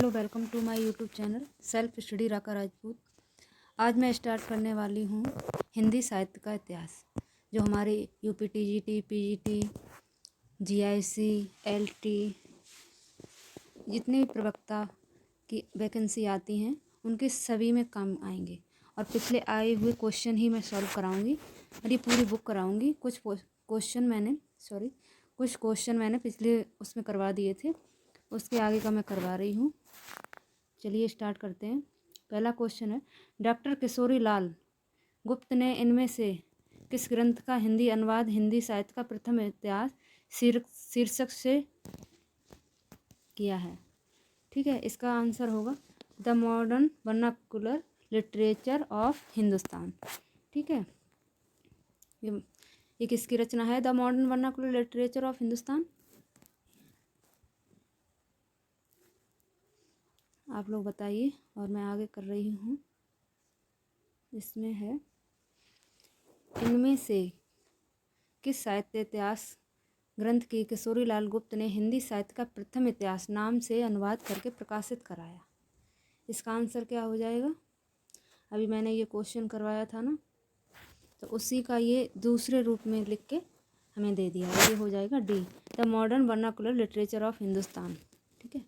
Hello, welcome to my YouTube channel self study Raka Rajput. आज मैं start करने वाली हूँ हिंदी साहित्य का इतिहास, जो हमारे UP TGT, PGT, GIC, LT जितने भी प्रवक्ता की वैकेंसी आती हैं उनके सभी में काम आएंगे। और पिछले आए हुए क्वेश्चन ही मैं सॉल्व कराऊंगी और ये पूरी बुक कराऊंगी। कुछ क्वेश्चन मैंने पिछले उसमें करवा दिए थे, उसके आगे का मैं करवा रही हूँ। चलिए स्टार्ट करते हैं। पहला क्वेश्चन है, डॉक्टर किशोरी लाल गुप्त ने इनमें से किस ग्रंथ का हिंदी अनुवाद हिंदी साहित्य का प्रथम इतिहास शीर्षक से किया है? ठीक है, इसका आंसर होगा the modern vernacular literature of Hindustan. ठीक है, ये किसकी रचना है? The modern vernacular literature of Hindustan. आप लोग बताइए और मैं आगे कर रही हूँ। इसमें है, इनमें से किस साहित्य इतिहास ग्रंथ की किशोरी लाल गुप्त ने हिंदी साहित्य का प्रथम इतिहास नाम से अनुवाद करके प्रकाशित कराया? इसका आंसर क्या हो जाएगा? अभी मैंने ये क्वेश्चन करवाया था ना, तो उसी का ये दूसरे रूप में लिख के हमें दे दिया। ये हो जाएगा D, the modern vernacular literature of Hindustan. ठीक है,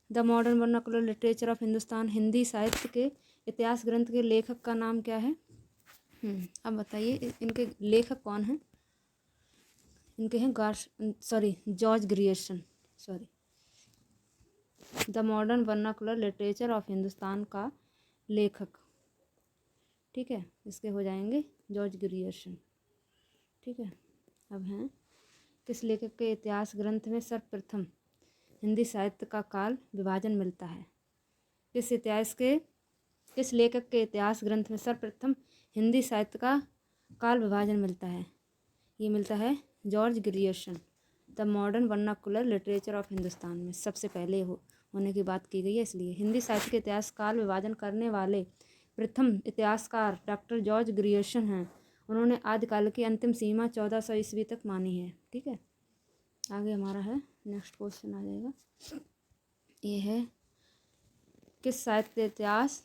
the modern vernacular literature of Hindustan Hindi साहित्य के इतिहास ग्रंथ के लेखक का नाम क्या है? अब बताइए इनके लेखक कौन हैं? इनके हैं George Grierson. The modern vernacular literature of Hindustan का लेखक, ठीक है, इसके हो जाएंगे जॉर्ज ग्रियर्सन। ठीक है, अब हैं, किस लेखक के इतिहास ग्रंथ में सर्वप्रथम हिंदी साहित्य का काल विभाजन मिलता है? किस लेखक के इतिहास ग्रंथ में सर्वप्रथम हिंदी साहित्य का काल विभाजन मिलता है? ये मिलता है George Grierson. The modern vernacular literature of Hindustan में सबसे पहले होने की बात की गई है, इसलिए हिंदी साहित्य के इतिहास काल विभाजन करने वाले प्रथम इतिहासकार डॉक्टर जॉर्ज ग्रियर्सन हैं। उन्होंने आदिकाल की अंतिम सीमा 1400 ईस्वी तक मानी है। ठीक है, आगे हमारा है, नेक्स्ट क्वेश्चन आ जाएगा। ये है, किस साहित्य इतिहास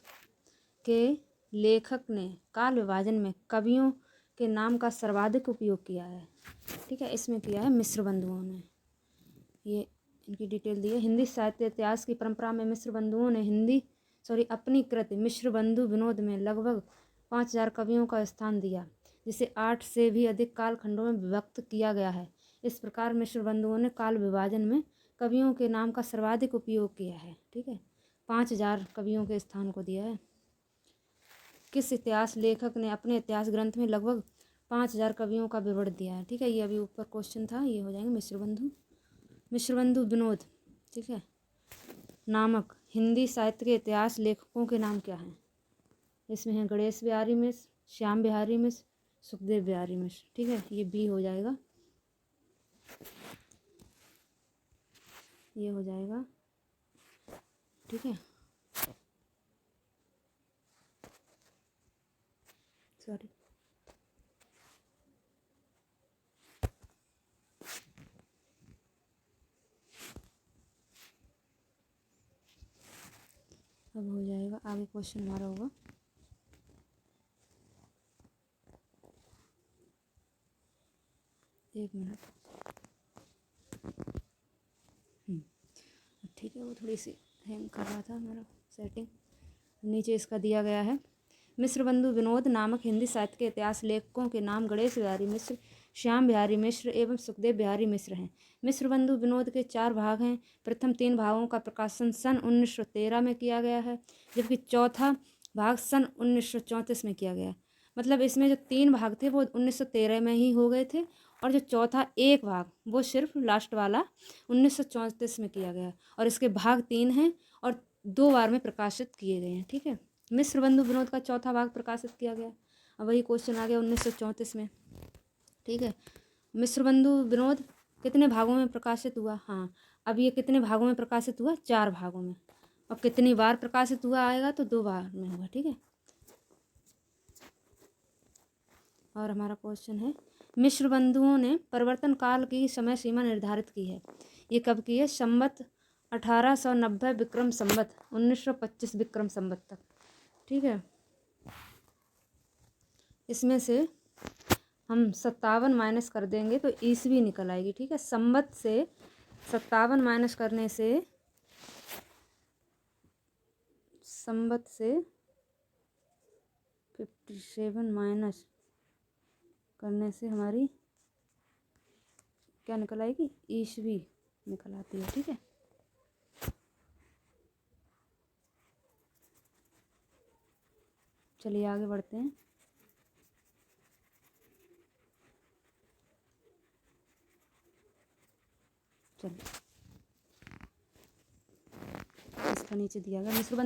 के लेखक ने काल विभाजन में कवियों के नाम का सर्वाधिक उपयोग किया है? ठीक है, इसमें किया है मिश्र बंधुओं ने। ये इनकी डिटेल दी है। हिंदी साहित्य इतिहास की परंपरा में मिश्र बंधुओं ने अपनी कृति मिश्र बंधु विनोद में लगभग 5000 कवियों का स्थान दिया, जिसे 8 से भी अधिक कालखंडों में विभक्त किया गया है। इस प्रकार मिश्र बंधुओं ने काल विभाजन में कवियों के नाम का सर्वाधिक उपयोग किया है। ठीक है, 5000 कवियों के स्थान को दिया है। किस इतिहास लेखक ने अपने इतिहास ग्रंथ में लगभग 5000 कवियों का विवरण दिया है? ठीक है, ये अभी ऊपर क्वेश्चन था, ये हो जाएंगे मिश्र बंधु विनोद, ठीक है, नामक हिंदी साहित्य के इतिहास लेखकों के नाम क्या हैं? इसमें है गणेश बिहारी मिश्र, श्याम बिहारी मिश्र, सुखदेव बिहारी मिश्र। ठीक है, ये बी हो जाएगा, ये हो जाएगा। ठीक है, सॉरी, अब हो जाएगा। आगे क्वेश्चन हमारा होगा, एक मिनट। ठीक है, वो थोड़ी सी हैंग कर रहा था मेरा सेटिंग। नीचे इसका दिया गया है, मिश्र बंधु विनोद नामक हिंदी साहित्य के इतिहास लेखकों के नाम गणेश बिहारी मिश्र, श्याम बिहारी मिश्र एवं सुखदेव बिहारी मिश्र हैं। मिश्र बंधु विनोद के 4 भाग हैं। प्रथम 3 भागों का प्रकाशन सन 1913 में किया गया है, जबकि चौथा भाग सन 1934 में किया गया। मतलब इसमें जो 3 भाग थे वो 1913 में ही हो गए थे, और जो चौथा एक भाग वो सिर्फ लास्ट वाला 1934 में किया गया, और इसके भाग 3 हैं और 2 बार में प्रकाशित किए गए हैं। ठीक है, मिश्र बंधु विनोद का चौथा भाग प्रकाशित किया गया। अब वही क्वेश्चन आ गया 1934 में। ठीक है, मिश्र बंधु विनोद कितने भागों में प्रकाशित हुआ? हाँ, अब ये कितने भागों में प्रकाशित हुआ? 4 भागों में। अब कितनी बार प्रकाशित हुआ आएगा तो 2 बार में होगा। ठीक है, और हमारा क्वेश्चन है, मिश्र बंधुओं ने परिवर्तन काल की समय सीमा निर्धारित की है। ये कब की है? संवत 1890 विक्रम संवत 1925 विक्रम संवत तक। ठीक है, इसमें से हम 57 माइनस कर देंगे तो ईस्वी निकल आएगी। ठीक है, संवत से 57 माइनस करने से, संवत से 57 माइनस करने से हमारी क्या निकल आएगी, ईस्वी निकल आती है। ठीक है, चलिए आगे बढ़ते हैं। चलिए, इसका नीचे दिया गया मिस्र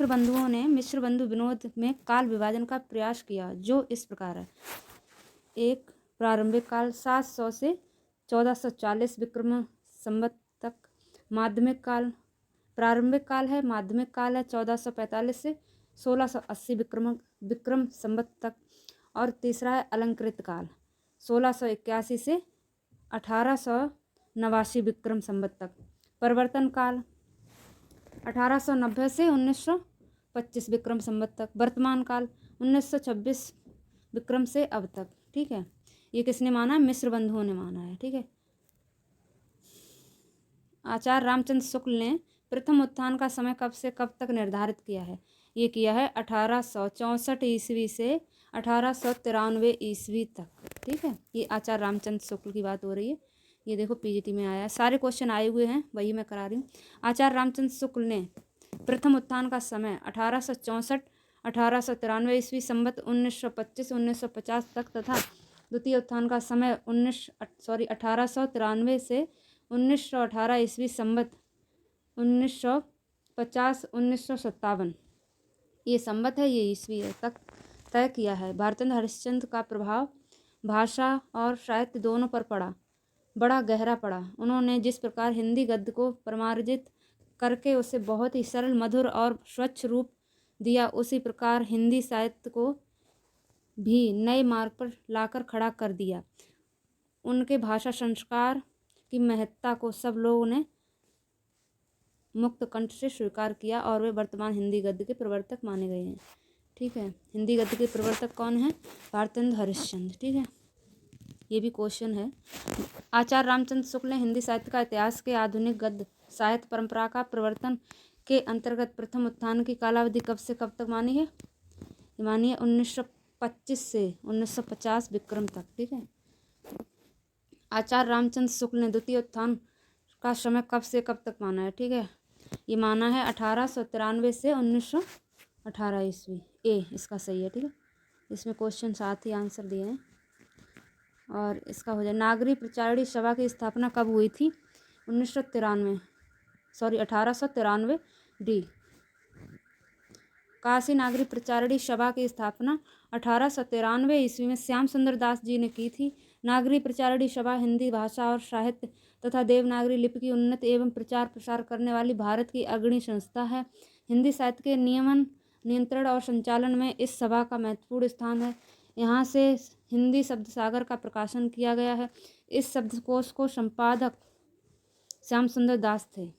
बंधुओं ने मिस्र बंधु विनोद में काल विभाजन का प्रयास किया, जो इस प्रकार है। एक, प्रारंभिक काल 700 से 1440 विक्रम संवत तक। माध्यमिक काल, प्रारंभिक काल है, माध्यमिक काल है 1445 से 1680 विक्रम संवत तक। और तीसरा है अलंकृत काल 1681 से 1889 विक्रम संवत तक। परिवर्तन काल 1890 से 1925 विक्रम संवत तक। वर्तमान काल 1926 विक्रम से अब तक। ठीक है, ये किसने माना, मिस्र बंधुओं ने माना है। ठीक है, आचार्य रामचंद्र शुक्ल ने प्रथम उत्थान का समय कब से कब तक निर्धारित किया है। ये किया है 1864 ईस्वी से 1893 ईस्वी तक। ठीक है, ये आचार्य रामचंद्र शुक्ल की बात हो रही है। ये देखो पीजीटी में आया है, सारे क्वेश्चन आए हुए हैं, वही मैं करा रही हूँ। आचार्य रामचंद्र शुक्ल ने प्रथम उत्थान का समय 1864 1893 ईस्वी संवत 1925 1950 तक तथा द्वितीय उत्थान का समय 1893 से 1918 ईस्वी संवत 1950 1957, ये संवत है, ये ईस्वी है, तक तय किया है। भारतेंद्र हरिश्चंद्र का प्रभाव भाषा और साहित्य दोनों पर पड़ा, बड़ा गहरा पड़ा। उन्होंने जिस प्रकार हिंदी गद्य को परिमार्जित करके उसे बहुत ही सरल, मधुर और स्वच्छ रूप दिया, उसी प्रकार हिंदी साहित्य को भी नए मार्ग पर लाकर खड़ा कर दिया। उनके भाषा संस्कार की महत्ता को सब लोगों ने मुक्त कंठ से स्वीकार किया और वे वर्तमान हिंदी गद्य के प्रवर्तक माने गए हैं। ठीक है, हिंदी गद्य के प्रवर्तक कौन है, भारतेंद्र हरिश्चंद्र। ठीक है, ये भी क्वेश्चन है। आचार्य रामचंद्र शुक्ल ने हिंदी साहित्य का इतिहास के आधुनिक गद्य साहित्य परंपरा का प्रवर्तन के अंतर्गत प्रथम उत्थान की कालावधि कब से कब तक मानी है, मानी है 1925 से 1950 विक्रम तक। ठीक है, आचार्य रामचंद्र शुक्ल ने द्वितीय उत्थान का समय कब से कब तक माना है। ठीक है, ये माना है 1893 से 1918 ईस्वी। ए इसका सही है। ठीक है, इसमें क्वेश्चन साथ ही आंसर दिए हैं। और इसका हो जाए, नागरी प्रचारणी सभा की स्थापना कब हुई थी, 1893 डी। काशी नागरी प्रचारणी सभा की स्थापना 1893 ईस्वी में श्याम सुंदर दास जी ने की थी। नागरी प्रचारणी सभा हिंदी भाषा और साहित्य तथा देवनागरी लिपि की उन्नति एवं प्रचार प्रसार करने वाली भारत की अग्रणी संस्था है। हिंदी साहित्य के नियमन, नियंत्रण और संचालन में इस सभा का महत्वपूर्ण स्थान है। यहाँ से हिंदी शब्द सागर का प्रकाशन किया गया है। इस शब्दकोश को संपादक श्याम सुंदर दास थे।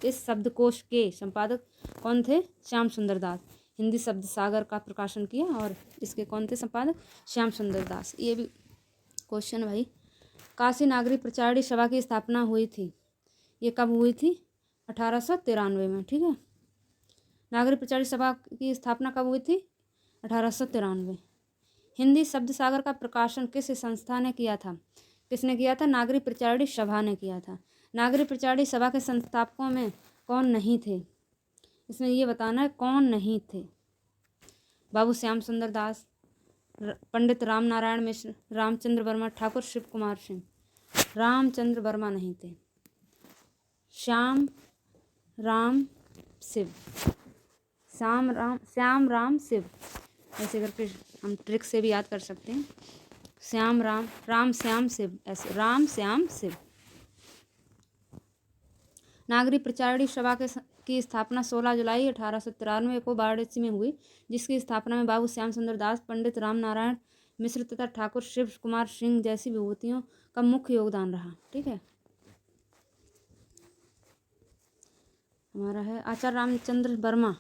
इस शब्दकोश के संपादक कौन थे, श्याम सुंदर दास। हिंदी शब्द सागर का प्रकाशन किया और इसके कौन थे संपादक, श्याम सुंदर दास। ये भी क्वेश्चन भाई। काशी नागरी प्रचारणी सभा की स्थापना हुई थी, ये कब हुई थी, 1893 में। ठीक है, नागरी प्रचारणी सभा की स्थापना कब हुई थी, 1893। हिंदी शब्द सागर का प्रकाशन किस संस्था ने किया था, किसने किया था, नागरी प्रचारणी सभा ने किया था। नागरी प्रचारणी सभा के संस्थापकों में कौन नहीं थे, इसमें ये बताना है कौन नहीं थे। बाबू श्याम सुंदर दास, पंडित राम नारायण मिश्र, रामचंद्र वर्मा, ठाकुर शिव कुमार सिंह। रामचंद्र वर्मा नहीं थे, श्याम राम शिव, श्याम राम शिव, ऐसे करके हम ट्रिक से भी याद कर सकते हैं। श्याम राम श्याम शिव, ऐसे राम श्याम शिव। नागरी प्रचारणी सभा की स्थापना 16 जुलाई 1893 को वाराणसी में हुई, जिसकी स्थापना में बाबू श्याम सुंदर दास, पंडित राम नारायण मिश्र तथा ठाकुर शिव कुमार सिंह जैसी विभूतियों का मुख्य योगदान रहा। ठीक है, हमारा है आचार्य रामचंद्र वर्मा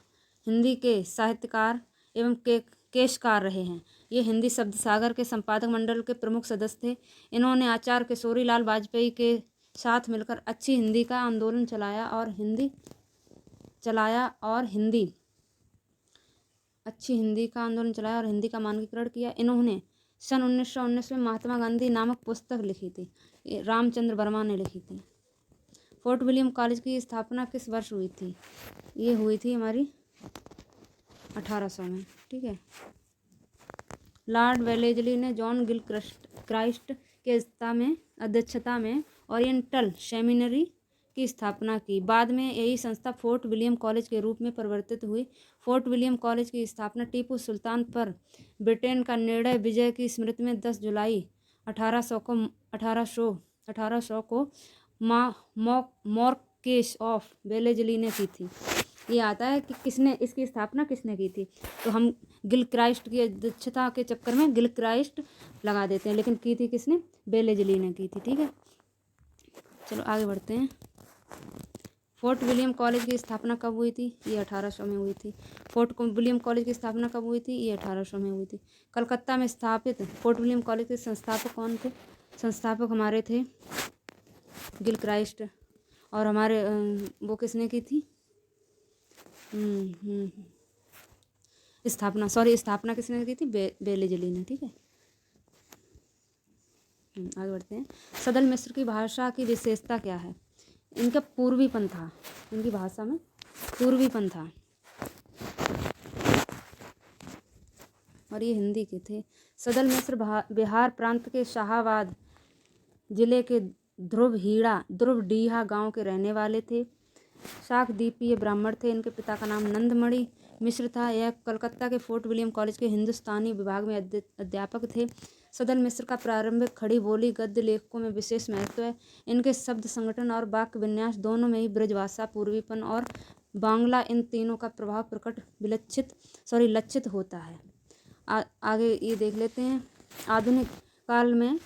हिंदी के साहित्यकार एवं केशकार रहे हैं। ये हिंदी शब्द सागर के संपादक मंडल के प्रमुख सदस्य थे। इन्होंने आचार्य किशोरीलाल वाजपेयी के साथ मिलकर अच्छी हिंदी का आंदोलन चलाया और हिंदी का मानकीकरण किया। इन्होंने सन 1919 में महात्मा गांधी नामक पुस्तक लिखी थी, रामचंद्र वर्मा ने लिखी थी। फोर्ट विलियम कॉलेज की स्थापना किस वर्ष हुई थी? ये हुई थी हमारी 1800 में। ठीक है। लॉर्ड वेलेजली ने जॉन गिलक्राइस्ट के अध्यक्षता में ओरिएंटल सेमिनरी की स्थापना की। बाद में यही संस्था फोर्ट विलियम कॉलेज के रूप में परिवर्तित हुई। फोर्ट विलियम कॉलेज की स्थापना टीपू सुल्तान पर ब्रिटेन का निर्णय विजय की स्मृति में 10 जुलाई 1800 को मार्क्वेस ऑफ वेलेजली ने की थी। ये आता है कि इसकी स्थापना किसने की थी, तो हम गिलक्राइस्ट की अध्यक्षता के चक्कर में गिलक्राइस्ट लगा देते हैं, लेकिन की थी किसने? वेलेजली ने की थी। ठीक है, चलो आगे बढ़ते हैं। फोर्ट विलियम कॉलेज की स्थापना कब हुई थी? ये 1800 में हुई थी। फोर्ट विलियम कॉलेज की स्थापना कब हुई थी? ये 1800 में हुई थी। कलकत्ता में स्थापित फोर्ट विलियम कॉलेज के संस्थापक कौन थे? संस्थापक हमारे थे गिलक्राइस्ट। और हमारे वो किसने की थी? स्थापना किसने की थी? वेलेजली ने। ठीक है, आगे बढ़ते हैं। सदल मिस्र की भाषा की विशेषता क्या है? इनका पूर्वीपन था, इनकी भाषा में पूर्वीपन था, और ये हिंदी के थे। सदल मिस्र बिहार प्रांत के शाहाबाद जिले के ध्रुवडीहा गांव के रहने वाले थे। शाकद्वीपीय ब्राह्मण थे। इनके पिता का नाम नंदमणि मिश्र था। यह कलकत्ता के फोर्ट विलियम कॉलेज के हिंदुस्तानी विभाग में अध्यापक थे। सदल मिस्र का प्रारंभिक खड़ी बोली गद्य लेखकों में विशेष महत्व है। इनके शब्द संगठन और वाक्य विन्यास दोनों में ही ब्रजभाषा, पूर्वीपन और बांग्ला, इन तीनों का प्रभाव लक्षित होता है। आगे ये देख लेते हैं। आधुनिक काल में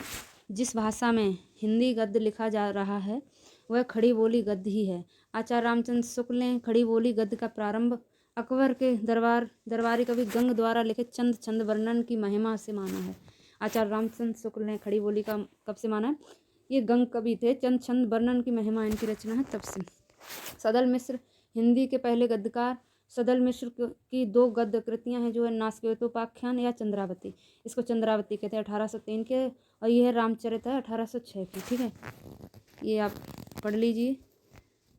जिस भाषा में हिंदी गद्य लिखा जा रहा है वह खड़ी बोली गद्य ही है। आचार्य रामचंद्र शुक्ल ने खड़ी बोली गद्य का प्रारंभ अकबर के दरबारी कवि गंग द्वारा लिखित चंद छंद वर्णन की महिमा से माना है। आचार्य रामचंद्र शुक्ल ने खड़ी बोली का कब से माना है? ये गंग कवि थे, चंद छंद वर्णन की महिमा इनकी रचना है तब से। सदल मिस्र हिंदी के पहले गद्यकार। सदल मिश्र की 2 गद्य कृतियाँ हैं, जो है नास्केतोपाख्यान या चंद्रावती। इसको चंद्रावती कहते हैं 1803 के, और यह है रामचरित है 1806 की। ठीक है, ये आप पढ़ लीजिए,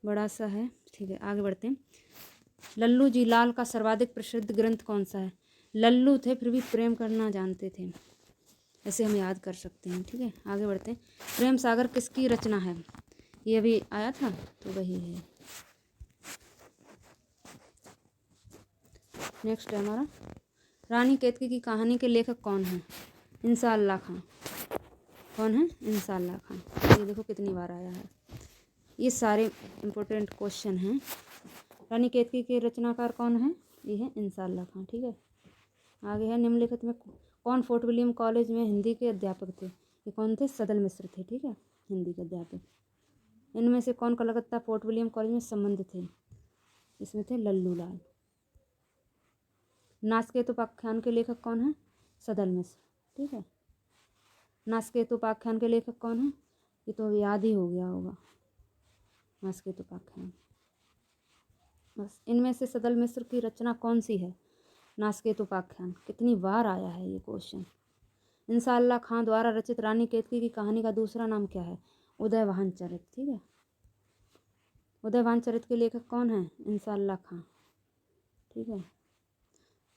बड़ा सा है। ठीक है, आगे बढ़ते हैं। लल्लू जी लाल का सर्वाधिक प्रसिद्ध ग्रंथ कौन सा है? लल्लू थे फिर भी प्रेम करना जानते थे, ऐसे हम याद कर सकते हैं। ठीक है, आगे बढ़ते हैं। प्रेम सागर किसकी रचना है? ये अभी आया था तो वही है। नेक्स्ट है हमारा रानी केतकी की कहानी के लेखक कौन है? इंसाअल्लाह खां। कौन है? इंसाअल्लाह खां। ये देखो कितनी बार आया है। ये सारे इम्पोर्टेंट क्वेश्चन हैं। रानी केतकी के रचनाकार कौन है? ये है इंसाअल्लाह खां। ठीक है, आगे है निम्नलिखित में कौन फोर्ट विलियम कॉलेज में हिंदी के अध्यापक थे? ये कौन थे? सदल मिस्र थे। ठीक है, हिंदी के अध्यापक। इनमें से कौन कलकत्ता फोर्ट विलियम कॉलेज में संबंध थे? इसमें थे लल्लू लाल। नास्केतोपाख्यान के लेखक कौन है? सदल मिस्र। ठीक है, नास्केतोपाख्यान के लेखक कौन है? ये तो याद ही हो गया होगा, नास्केतोपाख्यान। बस इनमें से सदल मिस्र की रचना कौन सी है? नास्केतोपाख्यान। कितनी बार आया है ये क्वेश्चन। इंसाअल्लाह खां द्वारा रचित रानी केतकी की कहानी का दूसरा नाम क्या है? उदयवान चरित। ठीक है, उदयवान चरित के लेखक कौन है? इंसाअल्लाह खां। ठीक है,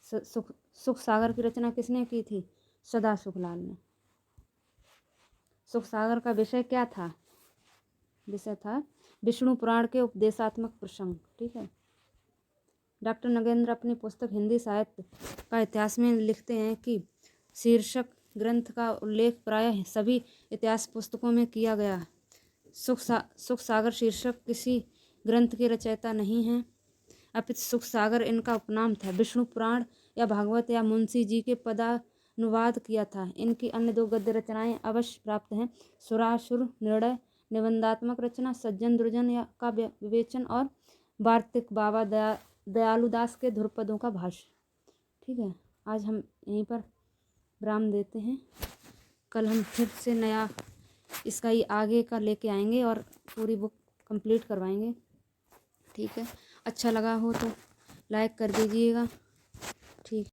सुख सागर की रचना किसने की थी? सदा सुखलाल ने। सुख सागर का विषय क्या था? विषय था विष्णु पुराण के उपदेशात्मक प्रसंग। ठीक है, डॉक्टर नगेंद्र अपनी पुस्तक हिंदी साहित्य का इतिहास में लिखते हैं कि शीर्षक ग्रंथ का उल्लेख प्रायः सभी इतिहास पुस्तकों में किया गया। सुख सागर शीर्षक किसी ग्रंथ के रचयिता नहीं हैं, अपितु सुख सागर इनका उपनाम था। विष्णु पुराण या भागवत या मुंशी जी के पदानुवाद किया था। इनकी अन्य 2 गद्य रचनाएं अवश्य प्राप्त हैं। सुरासुर निर्णय निबंधात्मक रचना, सज्जन दुर्जन का विवेचन और वार्तिक बाबा दयालु दास के ध्रुपदों का भाष्य। ठीक है, आज हम यहीं पर विराम देते हैं। कल हम फिर से नया इसका ही आगे का लेके आएंगे और पूरी बुक कंप्लीट करवाएंगे। ठीक है, अच्छा लगा हो तो लाइक कर दीजिएगा।